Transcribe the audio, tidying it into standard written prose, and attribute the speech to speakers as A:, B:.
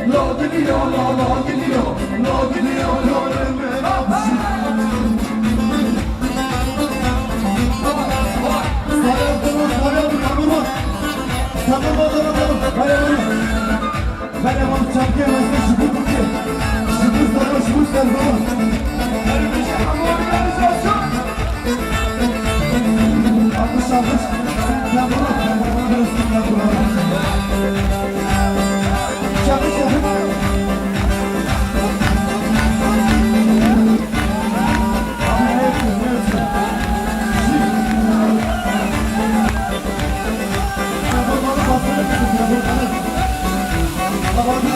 A: La gidiyor, la gidiyor, la gidiyor, yarime yapsın. Ben yapam çarpıya mesela şükür Türkiye. Şükür sana şükür sen baba. Elbise ama organizasyon. Almış almış. Sen bana dönsün ben buna. Çakış yapın. Abi ne yapıyorsun ne yapıyorsun? Sen babanı basına gidin. Babanı